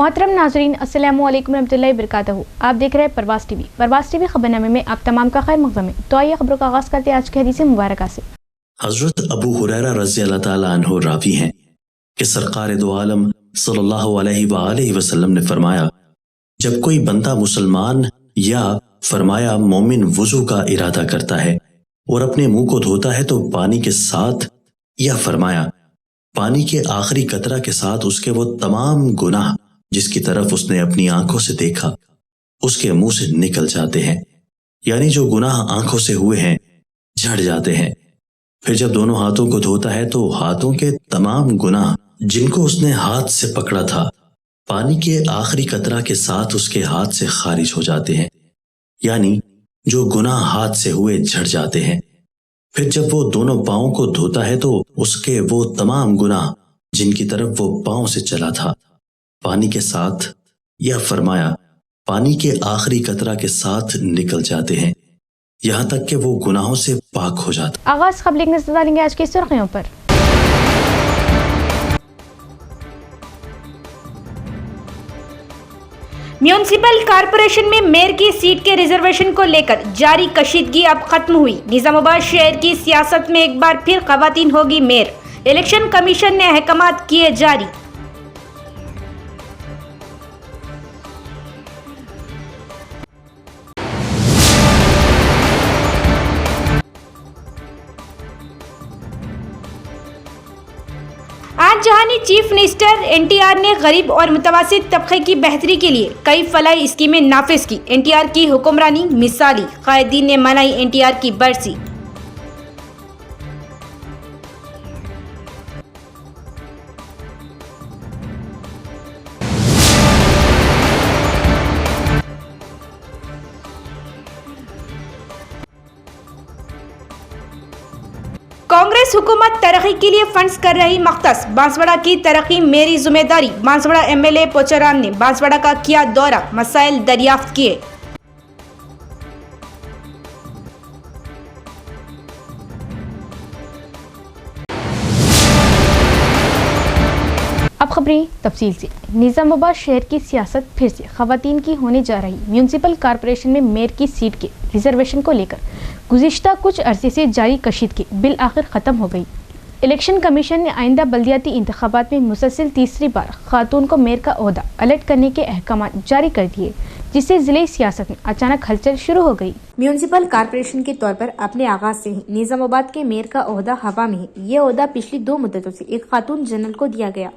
मोहतरम नाजरीन, अस्सलामु अलैकुम रहमतुल्लाहि बरकातहू। आप देख रहे हैं परवास टीवी खबरनामे में आप तमाम का खैर मक़दम है। तो आइए खबरों का आगाज़ करते हैं आज की हदीस मुबारक से। हज़रत अबू हुरैरा रज़ी अल्लाह ताला अन्हु रावी हैं कि सरकार दो आलम सल्लल्लाहु अलैहि वसल्लम ने फरमाया, जब कोई बंदा मुसलमान या फरमाया मोमिन वुज़ू का इरादा करता है और अपने मुंह को धोता है तो पानी के साथ या फरमाया पानी के आखिरी कतरा के साथ उसके वो तमाम गुनाह जिसकी तरफ उसने अपनी आंखों से देखा उसके मुंह से निकल जाते हैं, यानी जो गुनाह आंखों से हुए हैं झड़ जाते हैं। फिर जब दोनों हाथों को धोता है तो हाथों के तमाम गुनाह जिनको उसने हाथ से पकड़ा था पानी के आखिरी कतरा के साथ उसके हाथ से खारिज हो जाते हैं, यानी जो गुनाह हाथ से हुए झड़ जाते हैं। फिर जब वो दोनों पाँवों को धोता है तो उसके वो तमाम गुनाह जिनकी तरफ वो पाँव से चला था पानी के साथ या फरमाया पानी के आखिरी कतरा के साथ निकल जाते हैं, यहाँ तक कि वो गुनाहों से पाक हो जाता। आगाज़ खबर लिखने से डालेंगे आज की सुर्खियों पर। म्यूनिसिपल कॉरपोरेशन में मेयर की सीट के रिजर्वेशन को लेकर जारी कशीदगी अब खत्म हुई। निजामाबाद शहर की सियासत में एक बार फिर खवातीन होगी मेयर। इलेक्शन कमीशन ने अहकामात किए जारी। आज जहानी चीफ मिनिस्टर एनटीआर ने गरीब और मुतवस्सित तबके की बेहतरी के लिए कई फलाही स्कीमें नाफिज की। एनटीआर की हुक्मरानी मिसाली, कायदीन ने मनाई एनटीआर की बरसी। कांग्रेस हुकूमत तरक्की के लिए फंड्स कर रही मख्तस। बांसवाड़ा की तरक्की मेरी जिम्मेदारी। बांसवाड़ा एमएलए पोचाराम ने बांसवाड़ा का किया दौरा, मसाइल दरियाफ्त किए। अब खबरें तफसील से। निजामाबाद शहर की सियासत फिर से खवातीन की होने जा रही। म्यूनिसिपल कॉरपोरेशन में मेयर की सीट के रिजर्वेशन को लेकर गुज़िश्ता कुछ अरसे से जारी कशीदगी बिल आखिर ख़त्म हो गई। इलेक्शन कमीशन ने आइंदा बल्दियाती इंतखाबात में मुसलसल तीसरी बार खातून को मेयर का ओहदा अलर्ट करने के अहकाम जारी कर दिए, जिससे जिले सियासत में अचानक हलचल शुरू हो गई। म्यूनिसिपल कॉरपोरेशन के तौर पर अपने आगाज से ही निजामाबाद के मेयर का ओहदा हवा में है। ये ओहदा पिछली 2 मुद्दतों से एक खातून जनरल को दिया गया।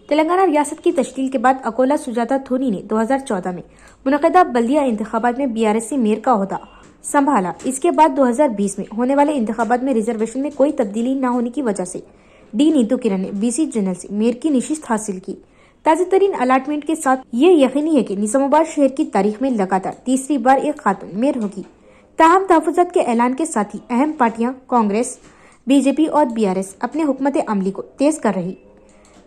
तेलंगाना रियासत की तश्कील के बाद अकोला सुजाता थोनी ने 2014 में मुनक़दा बल्दिया इंतखाबात में बीआरएस से मेयर का ओहदा संभाला। इसके बाद 2020 में होने वाले इंतखाबात में रिजर्वेशन में कोई तब्दीली न होने की वजह से डी नीतू किरण ने बीसी जनरल से मेयर की निशिस्त हासिल की। ताज़ा तरीन अलाटमेंट के साथ ये यकीनी है कि निजामाबाद शहर की तारीख में लगातार तीसरी बार एक खातून मेयर होगी। ताहम तहफ़्फ़ुज़ात के ऐलान के साथ ही अहम पार्टियां कांग्रेस, बीजेपी और बीआरएस अपने हुकूमत अमली को तेज कर रही।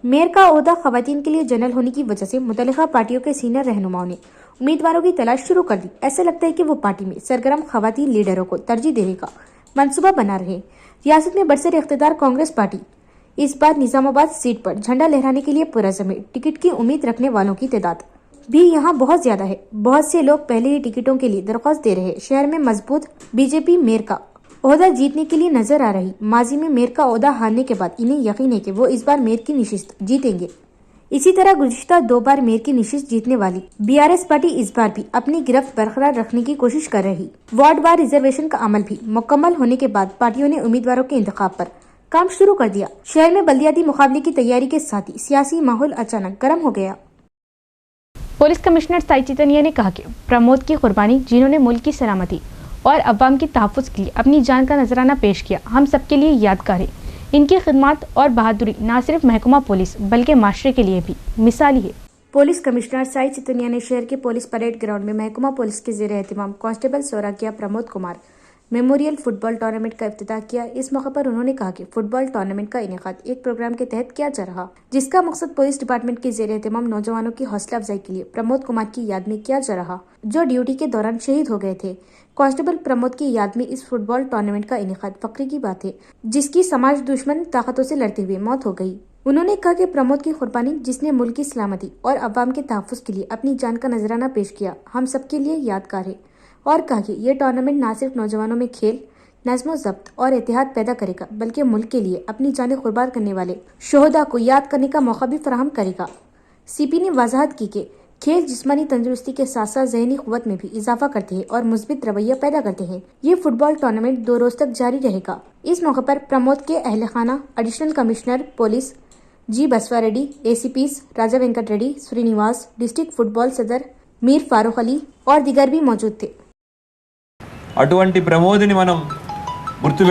मेयर का ओहदा खवातीन के लिए जनरल होने की वजह से मुतल्लिका पार्टियों के सीनियर रहनुमाओं ने उम्मीदवारों की तलाश शुरू कर दी। ऐसा लगता है कि वो पार्टी में सरगर्म खवातीन लीडरों को तरजीह देने का मंसूबा बना रहे। रियासत में बरसर इख्तिदार कांग्रेस पार्टी इस बार निजामाबाद सीट पर झंडा लहराने के लिए पुरज़म है। टिकट की उम्मीद रखने वालों की तादाद भी यहाँ बहुत ज्यादा है। बहुत से लोग पहले ही टिकटों के लिए दरख्वास्त दे रहे। शहर में मजबूत बीजेपी मेयर का ओहदा जीतने के लिए नजर आ रही। माजी में मेयर का ओहदा हारने के बाद इन्हें यकीन है कि वो इस बार मेयर की निशिस्त जीतेंगे। इसी तरह गुज़िश्ता 2 बार मेयर की निशिस्त जीतने वाली बीआरएस पार्टी इस बार भी अपनी गिरफ्त बरकरार रखने की कोशिश कर रही। वार्ड वार रिजर्वेशन का अमल भी मुकम्मल होने के बाद पार्टियों ने उम्मीदवारों के इंतखाब पर काम शुरू कर दिया। शहर में बल्दियाती मुकाबले की तैयारी के साथ ही सियासी माहौल अचानक गर्म हो गया। पुलिस कमिश्नर साई चितनिया ने कहा कि प्रमोद की कुर्बानी, जिन्होंने मुल्क की सलामती और अवाम की तहफ़्फ़ुज़ के लिए अपनी जान का नजराना पेश किया, हम सबके लिए यादगार है। इनकी खिदमत और बहादुरी न सिर्फ महकमा पुलिस बल्कि माशरे के लिए भी मिसाली है। पुलिस कमिश्नर साई चितनिया ने शहर के पुलिस परेड ग्राउंड में महकमा पुलिस के ज़ेर एहतमाम कांस्टेबल सोराकिया Pramod Kumar memorial football tournament का इफ्तिताह किया। इस मौके पर उन्होंने कहा कि फुटबॉल टूर्नामेंट का इनेकाद एक प्रोग्राम के तहत किया जा रहा, जिसका मकसद पुलिस डिपार्टमेंट के ज़ेर एहतमाम नौजवानों की हौसला अफजाई के लिए प्रमोद कुमार की याद में किया जा रहा, जो ड्यूटी के दौरान शहीद हो गए थे। कांस्टेबल प्रमोद की याद में इस फुटबॉल टूर्नामेंट का इनेकाद फख्र की बात है, जिसकी समाज दुश्मन ताकतों से लड़ते हुए मौत हो गई। انہوں نے کہا کہ پرمود کی قربانی جس نے ملک کی سلامتی اور عوام کے تحفظ کے لیے اپنی جان کا نذرانہ پیش کیا ہم سب کے لیے یادگار ہے، اور کہا کہ یہ ٹورنامنٹ نہ صرف نوجوانوں میں کھیل، نظم و ضبط اور اتحاد پیدا کرے گا بلکہ ملک کے لیے اپنی جانیں قربان کرنے والے شہداء کو یاد کرنے کا موقع بھی فراہم کرے گا۔ سی پی نے وضاحت کی کہ کھیل جسمانی تندرستی کے ساتھ ساتھ ذہنی قوت میں بھی اضافہ کرتے ہیں اور مثبت رویہ پیدا کرتے ہیں۔ یہ فٹ بال ٹورنامنٹ 2 روز تک جاری رہے گا۔ اس موقع پر پرمود کے اہل خانہ additional commissioner police G Biswa Reddy, A C Ps Raja Venkat Reddy, Srinivas, district football صدر میر فاروق علی اور دیگر بھی موجود تھے۔ అటువంటి ప్రమోదిని మనం గుర్తు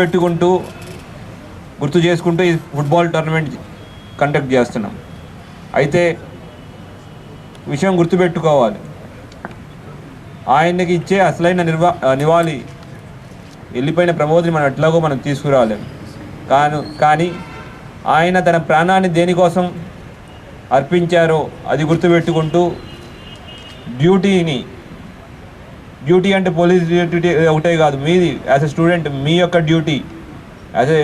చేసుకుంటూ ఈ ఫుట్బాల్ టోర్నమెంట్ కండక్ట్ చేస్తున్నాం। అయితే విషయం గుర్తుపెట్టుకోవాలి, ఆయనకి ఇచ్చే అసలైన నివాళి వెళ్ళిపోయిన ప్రమోదిని మనం ఎట్లాగో మనం తీసుకురాలేం, కానీ ఆయన తన ప్రాణాన్ని దేనికోసం అర్పించారో అది గుర్తుపెట్టుకుంటూ డ్యూటీ అంటే పోలీస్ డ్యూటీ ఒకటే కాదు, మీది యాజ్ ఎ స్టూడెంట్ మీ యొక్క డ్యూటీ, యాజ్ ఎ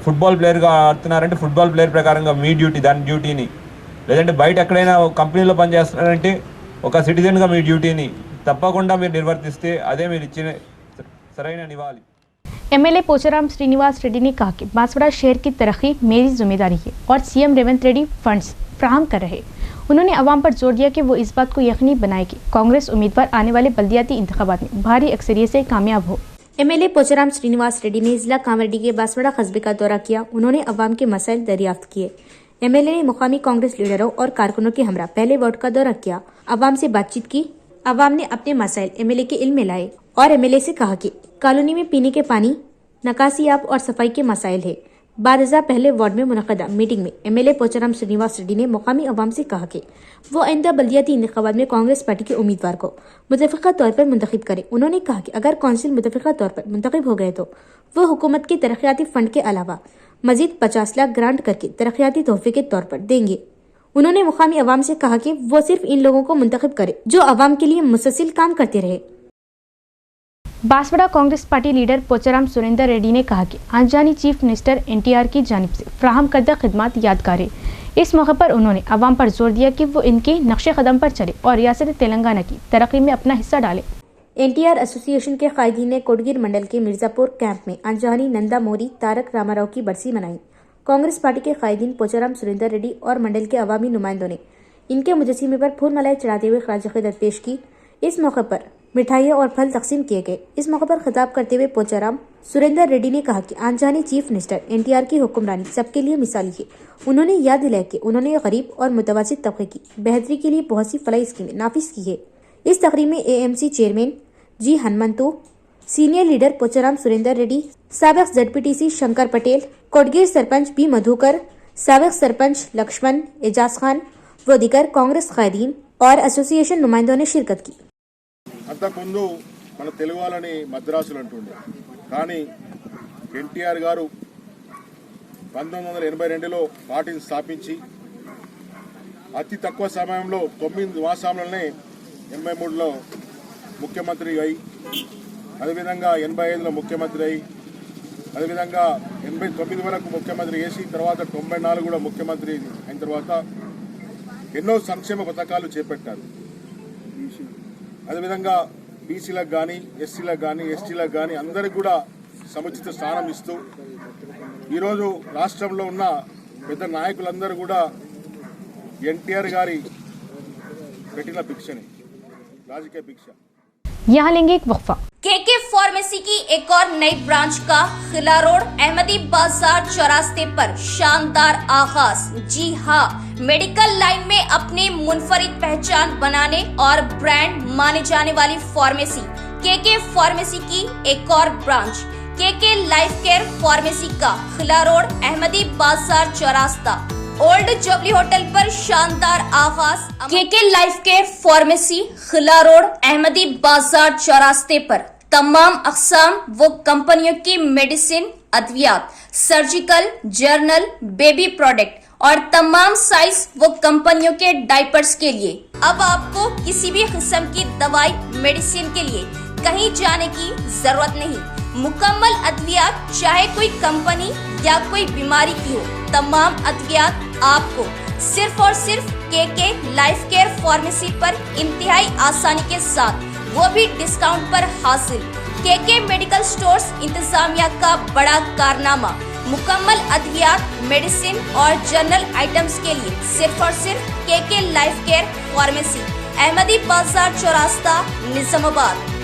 ఫుట్బాల్ ప్లేయర్గా ఆడుతున్నారంటే ఫుట్బాల్ ప్లేయర్ ప్రకారంగా మీ డ్యూటీ, దాని డ్యూటీని, లేదంటే బయట ఎక్కడైనా కంపెనీలో పనిచేస్తున్నారంటే ఒక సిటిజన్గా మీ డ్యూటీని తప్పకుండా మీరు నిర్వర్తిస్తే అదే మీరు ఇచ్చిన సరైన నివాళి। एमएलए पोचाराम श्रीनिवास रेड्डी ने कहा कि बांसवाड़ा शहर की तरक्की मेरी जिम्मेदारी है और सीएम रेवंत रेड्डी फंड्स फ्राहम कर रहे। उन्होंने अवाम पर जोर दिया कि वो इस बात को यकीनी बनाए कि कांग्रेस उम्मीदवार आने वाले बल्दियाती इंतखाबात में भारी अक्सरियत से कामयाब हो। एमएलए पोचाराम श्रीनिवास रेड्डी ने जिला कांवरडी के बांसवाड़ा कस्बे का दौरा किया। उन्होंने अवाम के मसाइल दरियाफ्त किए। एमएलए ने मुकामी कांग्रेस लीडरों और कारकुनों के हमरा पहले वार्ड का दौरा किया, अवाम से बातचीत की। अवाम ने अपने मसाइल एमएलए के इल्म में लाए और एमएलए से कहा कि कॉलोनी में पीने के पानी, नकासियाब और सफाई के मसाइल है। बारजा पहले वार्ड में मुनक़दा मीटिंग में एमएलए पोचाराम श्रीनिवास रेड्डी ने मुकामी अवाम से कहा कि वो आइंदा बल्दियाती इंतखाबात में कांग्रेस पार्टी के उम्मीदवार को मुतफ़िक़ा तौर पर मुंतखब करें। उन्होंने कहा कि अगर कौंसिल मुतफ़िक़ा तौर पर मुंतखब हो गए तो वो हुकूमत के तरक्याती फंड के अलावा मजीद 50 लाख ग्रांट करके तरक्याती तोहफे के तौर पर देंगे। उन्होंने मुकामी अवाम से कहा कि वो सिर्फ इन लोगों को मुंतखब करे जो अवाम के लिए मुसलसल काम करते रहे। बांसवाड़ा कांग्रेस पार्टी लीडर पोचाराम सुरेंद्र रेड्डी ने कहा कि आंजानी चीफ मिनिस्टर एनटीआर की जानिब से फ्राहम करदा खिदमात यादगार है। इस मौके पर उन्होंने अवाम पर जोर दिया कि वो इनके नक्शे कदम पर चले और रियासत तेलंगाना की तरक्की में अपना हिस्सा डाले। एनटीआर एसोसिएशन के कायदीन ने कोटगीर मंडल के मिर्जापुर कैंप में अंजानी नंदा मोरी तारक रामाराव की बरसी मनाई। कांग्रेस पार्टी के कायदीन पोचाराम सुरेंद्र रेड्डी और मंडल के अवामी नुमाइंदों ने इनके मुजस्सिमे पर फूल मलाई चढ़ाते हुए खराज अक़ीदत पेश की। इस मौके पर मिठाइयाँ और फल तकसीम किए गए। इस मौके पर खिताब करते हुए पोचाराम सुरेंद्र रेड्डी ने कहा कि आंजानी चीफ मिनिस्टर एनटीआर की हुक्मरानी सबके लिए मिसाली है। उन्होंने याद दिलाया कि उन्होंने गरीब और मुतवस्सित तबके की बेहतरी के लिए बहुत सी फलाई स्कीमें नाफिज की है। इस तकरीब में एएमसी चेयरमैन जी हनुमंतु, सीनियर लीडर पोचाराम सुरेंद्र रेड्डी, साबिक ZPTC शंकर पटेल, कोटगीर सरपंच बी मधुकर, साबिक सरपंच लक्ष्मण एजाज खान व दीगर कांग्रेस कायदीन और एसोसिएशन नुमाइंदों ने शिरकत की। అంతకుముందు మన తెలుగు వాళ్ళని మద్రాసులు అంటుండే, కానీ ఎన్టీఆర్ గారు 1982లో పార్టీని స్థాపించి అతి తక్కువ సమయంలో 9 మాసాలలోనే 83లో ముఖ్యమంత్రి అయి, అదేవిధంగా 85లో ముఖ్యమంత్రి అయి, అదేవిధంగా 89 వరకు ముఖ్యమంత్రి చేసి తర్వాత 94 కూడా ముఖ్యమంత్రి అయిన తర్వాత ఎన్నో సంక్షేమ పథకాలు చేపట్టారు। అదేవిధంగా బీసీలకు కానీ, ఎస్సీలకు కానీ, ఎస్టీలకు కానీ అందరికి కూడా సముచిత స్థానం ఇస్తూ ఈరోజు రాష్ట్రంలో ఉన్న పెద్ద నాయకులందరూ కూడా ఎన్టీఆర్ గారి పెట్టిన భిక్షని, రాజకీయ భిక్ష। यहाँ लेंगे एक वक्फा। केके फार्मेसी की एक और नई ब्रांच का खिला रोड अहमदी बाजार चौरास्ते पर शानदार आगाज। जी हाँ, मेडिकल लाइन में अपनी मुनफरिद पहचान बनाने और ब्रांड माने जाने वाली फार्मेसी केके फार्मेसी की एक और branch KK life care pharmacy का खिला road Ahmadi Bazar चौरास्ता old jubilee hotel पर शानदार आगाज। केके लाइफ केयर फार्मेसी खिला रोड अहमदी बाजार चौरास्ते पर तमाम अक़साम व कंपनियों की मेडिसिन, अद्वियात, सर्जिकल, जर्नल, बेबी प्रोडक्ट और तमाम साइज व कंपनियों के डायपर्स के लिए। अब आपको किसी भी किस्म की दवाई, मेडिसिन के लिए कहीं जाने की जरूरत नहीं। मुकम्मल अद्वियात, चाहे कोई कंपनी या कोई बीमारी की हो, तमाम अद्वियात आपको सिर्फ और सिर्फ केके लाइफ केयर फार्मेसी पर इंतहाई आसानी के साथ, वो भी डिस्काउंट पर हासिल। केके मेडिकल स्टोर्स इंतजामिया का बड़ा कारनामा, मुकम्मल अद्वियात, मेडिसिन और जनरल आइटम्स के लिए सिर्फ और सिर्फ KK life care pharmacy, Ahmadi Bazar Chaurasta, Nizamabad.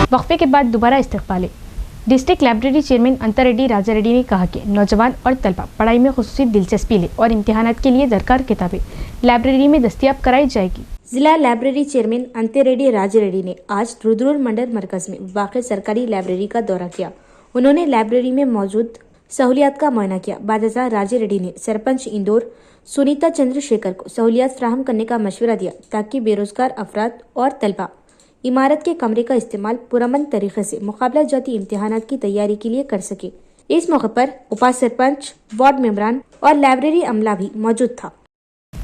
वक्फे के बाद दोबारा इस्तिक़बाल। District library chairman Antareddy Raja Reddy ने कहा कि नौजवान और तलबा पढ़ाई में खुसूसी दिलचस्पी ले और इम्तिहानात के लिए दरकार किताबें लाइब्रेरी में दस्तियाब कराई जाएगी। जिला लाइब्रेरी चेयरमैन अंतरेड्डी राजा रेड्डी ने आज रुद्रुर मंडल मरकज में वाक़ सरकारी लाइब्रेरी का दौरा किया। उन्होंने लाइब्रेरी में मौजूद सहूलियात का मुआयना किया। बादशाह राजा रेड्डी ने सरपंच इंदौर सुनीता चंद्रशेखर को सहूलियात फराहम करने का मशवरा दिया ताकि बेरोजगार अफराद और तलबा इमारत के कमरे का इस्तेमाल पुरअमन तरीके से मुकाबला जाती इम्तिहानात की तैयारी के लिए कर सके। इस मौके पर उपा सरपंच, वार्ड मेंबरान और लाइब्रेरी अमला भी मौजूद था।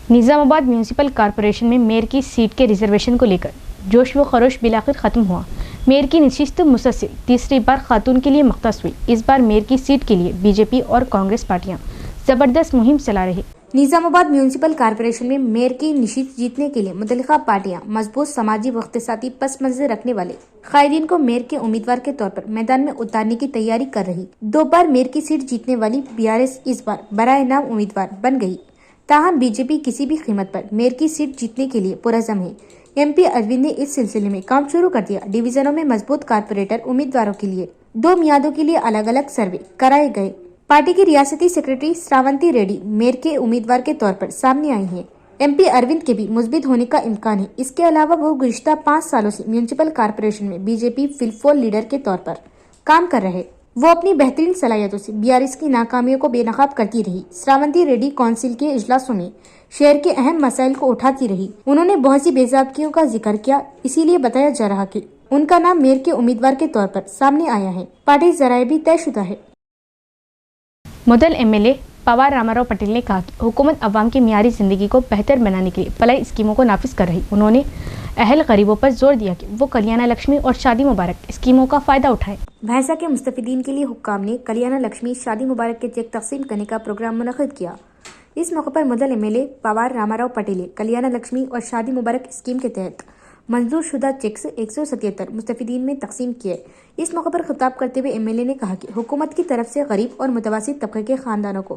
निजामाबाद म्यूनिसिपल कॉरपोरेशन में मेयर की सीट के रिजर्वेशन को लेकर जोश व खरोश बिलाखिर खत्म हुआ। मेयर की नशिस्त मुसलसल तीसरी बार खातून के लिए मख्तस हुई। इस बार मेयर की सीट के लिए बीजेपी और कांग्रेस पार्टियां जबरदस्त मुहिम चला रही। निजामाबाद म्यूनिसिपल कॉरपोरेशन में मेयर की नशिस्त जीतने के लिए मुतल्लिका पार्टियां मजबूत समाजी व इक़्तिसादी पस मंज़र रखने वाले कायदीन को मेयर के उम्मीदवार के तौर पर मैदान में उतारने की तैयारी कर रही। 2 बार मेयर की सीट जीतने वाली बीआरएस इस बार बराए नाम उम्मीदवार बन गई। ताहम बीजेपी किसी भी कीमत पर मेयर की सीट जीतने के लिए पुरज़म है। MP अरविंद ने इस सिलसिले में काम शुरू कर दिया। डिवीजनों में मजबूत कारपोरेटर उम्मीदवारों के लिए 2 मियादों के लिए अलग अलग सर्वे कराए गए। पार्टी की रियासती सेक्रेटरी श्रावंती रेड्डी मेयर के उम्मीदवार के तौर पर सामने आई हैं। MP अरविंद के भी मुस्बित होने का इम्कान है। इसके अलावा वो गुज़िश्ता 5 सालों से म्यूनिसिपल कॉरपोरेशन में बीजेपी फिलफोल लीडर के तौर पर काम कर रहे। वो अपनी बेहतरीन सलाहियतों से बीआरएस की नाकामियों को बेनकाब करती रही। श्रावंती रेड्डी काउंसिल के इजलासों में शहर के अहम मसाइल को उठाती रही। उन्होंने बहुत सी बेज़ाब्तियों का जिक्र किया, इसीलिए बताया जा रहा कि उनका नाम मेयर के उम्मीदवार के तौर पर सामने आया है। पार्टी जराए भी तयशुदा है। मुदल MLA पवार रामाराव पटेल ने कहा कि हुकूमत अवाम की मियारी ज़िंदगी को बेहतर बनाने के लिए फलाई स्कीमों को नाफिज कर रही। उन्होंने अहल गरीबों पर जोर दिया कि वो कल्याण लक्ष्मी और शादी मुबारक स्कीमों का फ़ायदा उठाएं। भैंसा के मुस्तफिदीन के लिए हुक्काम ने कल्याण लक्ष्मी शादी मुबारक के चेक तकसीम करने का प्रोग्राम मुनक़िद किया। इस मौके पर मुदल MLA पवार रामाराव पटेल ने कल्याण लक्ष्मी और शादी मुबारक स्कीम के तहत मंजूर शुदा चेक्स 177 मुस्तफिदीन में तकसीम किए। इस मौके पर खिताब करते हुए MLA ने कहा कि हुकूमत की तरफ से गरीब और मुतवस्सित तबके के खानदानों को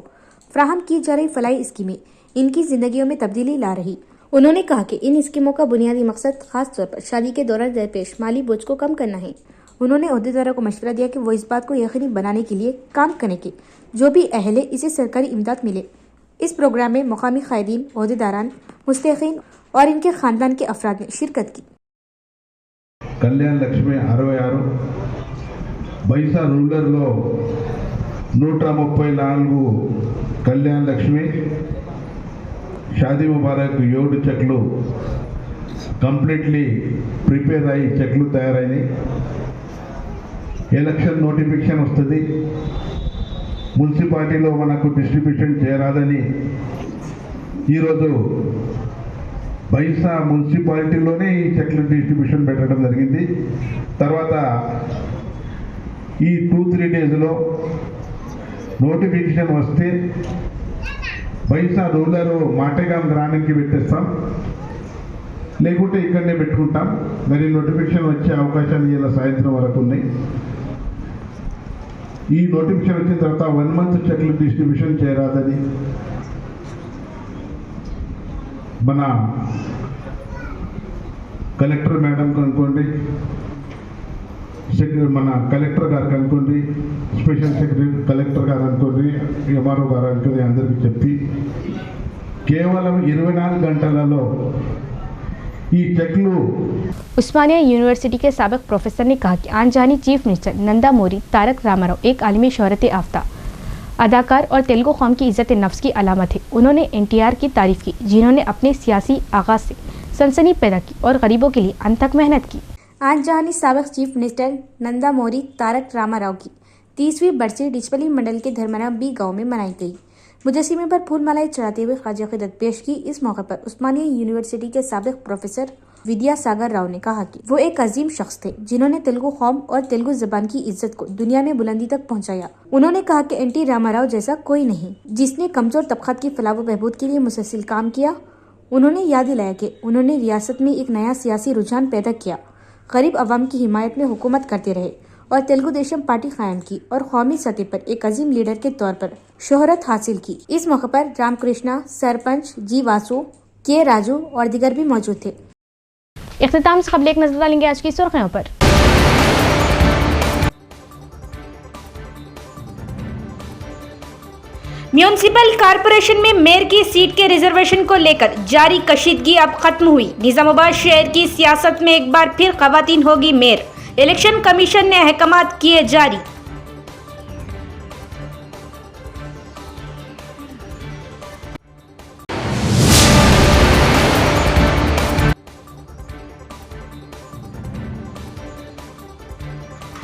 फ्राहम की जा रही फलाई स्कीमें इनकी जिंदगियों में तब्दीली ला रही। उन्होंने कहा कि इन स्कीमों का बुनियादी मकसद खास तौर पर शादी के दौरान दरपेश माली बोझ को कम करना है। उन्होंने अहदेदारों को मशवरा दिया कि वो इस बात को यकीनी बनाने के लिए काम करें कि जो भी अहले इसे सरकारी इमदाद मिले। इस प्रोग्राम में मुकामी कायदीन, अहदेदारान, मुस्तहिक़ीन और इनके खानदान के अफराद ने शिरकत की। कल्याण लक्ष्मी 66 बैसा रूरల్లో 134 कल्याण लक्ष्मी शादी मुबारक 7 చెక్లు కంప్లీట్లీ ప్రిపేర్ అయ్యి చెక్లు తయారైనాయి। ఎలక్షన్ నోటిఫికేషన్ వస్తుంది, మున్సిపాలిటీలో మనకు డిస్ట్రిబ్యూషన్ చేయరాదని ఈరోజు బైసా మున్సిపాలిటీలోనే ఈ చెక్ల డిస్ట్రిబ్యూషన్ పెట్టడం జరిగింది। తర్వాత ఈ 2-3 డేస్లో నోటిఫికేషన్ వస్తే బైసా రూరల్ మాటేగాం గ్రామానికి పెట్టేస్తాం, లేకుంటే ఇక్కడనే పెట్టుకుంటాం। మరి నోటిఫికేషన్ వచ్చే అవకాశాలు ఇలా సాయంత్రం వరకు ఉన్నాయి। ఈ నోటిఫికేషన్ వచ్చిన తర్వాత 1 మంత్ చెక్లు డిస్ట్రిబ్యూషన్ చేయరాదని మన కలెక్టర్ మేడం కనుకోండి, మన కలెక్టర్ గారు కనుకోండి, స్పెషల్ సెక్రటరీ కలెక్టర్ గారు అనుకోండి, MRO గారు అనుకోండి, అందరికీ చెప్పి కేవలం 24 గంటలలో ఈ చెక్లు उस्मानिया यूनिवर्सिटी के साबिक प्रोफेसर ने कहा कि आनजानी चीफ मिनिस्टर नंदा मोरी तारक रामाराव एक आलमी शोहरत याफ्ता अदाकार और तेलुगु कौम की इज्जत नफ्स की अलामत है। उन्होंने NTR की तारीफ की, जिन्होंने अपने सियासी आगाज से सनसनी पैदा की और गरीबों के लिए अनथक मेहनत की। आज जहानी साबिक चीफ मिनिस्टर नंदा मोरी तारक रामाराव की 30वीं बरसी डिचपली मंडल के धर्मरा बी गांव में मनाई गई। मुजस्सिमे पर फूल मालाएं चढ़ाते हुए ख्वाजा खिदमत पेश की। इस मौके पर उस्मानिया यूनिवर्सिटी के साबिक प्रोफेसर विद्यासागर राव ने कहा कि वो एक अजीम शख्स थे, जिन्होंने तेलुगु कौम और तेलुगु जबान की इज्जत को दुनिया में बुलंदी तक पहुंचाया। उन्होंने कहा कि NT रामाराव जैसा कोई नहीं, जिसने कमजोर तबकात की फलाह व बहबूद के लिए मुसलसल काम किया। उन्होंने याद दिलाया कि उन्होंने रियासत में एक नया सियासी रुझान पैदा किया, गरीब अवाम की हिमायत में हुकूमत करते रहे और तेलुगु देशम पार्टी कायम की और कौमी सतह पर एक अजीम लीडर के तौर पर शोहरत हासिल की। इस मौके पर रामकृष्णा, सरपंच जी वासु, के राजू और दिगर भी मौजूद थे। इख्तिताम से कबल एक नजर डालेंगे आज की सुर्खियों पर। म्यूनिसिपल कारपोरेशन में मेयर की सीट के रिजर्वेशन को लेकर जारी कशीदगी अब खत्म हुई। निजामाबाद शहर की सियासत में एक बार फिर खवातीन होगी मेयर। इलेक्शन कमीशन ने अहकामात किए जारी।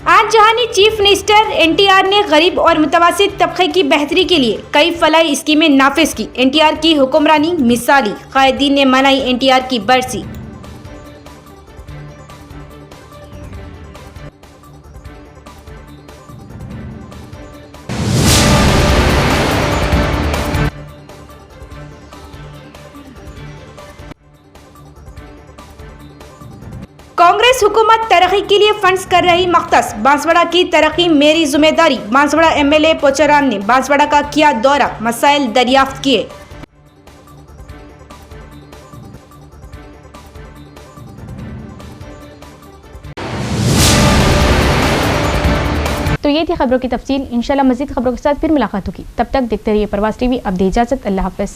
आज जहानी चीफ मिनिस्टर NTR ने गरीब और मुतवस्सित तबके की बेहतरी के लिए कई फलाही स्कीमें नाफिज की। NTR की हुक्मरानी मिसाली, कायदीन ने मनाई NTR की बरसी। कांग्रेस हुकूमत तरक्की के लिए फंड्स कर रही मख्तस। बांसवाड़ा की तरक्की मेरी जिम्मेदारी। बांसवाड़ा MLA पोचाराम ने बांसवाड़ा का किया दौरा, मसाइल दरियाफ्त किए। तो ये थी खबरों की तफसील। इंशाल्लाह मजीद खबरों के साथ फिर मुलाकात होगी। तब तक देखते रहिए प्रवास TV। अब दे इजाजत। अल्लाह हाफ़िज़।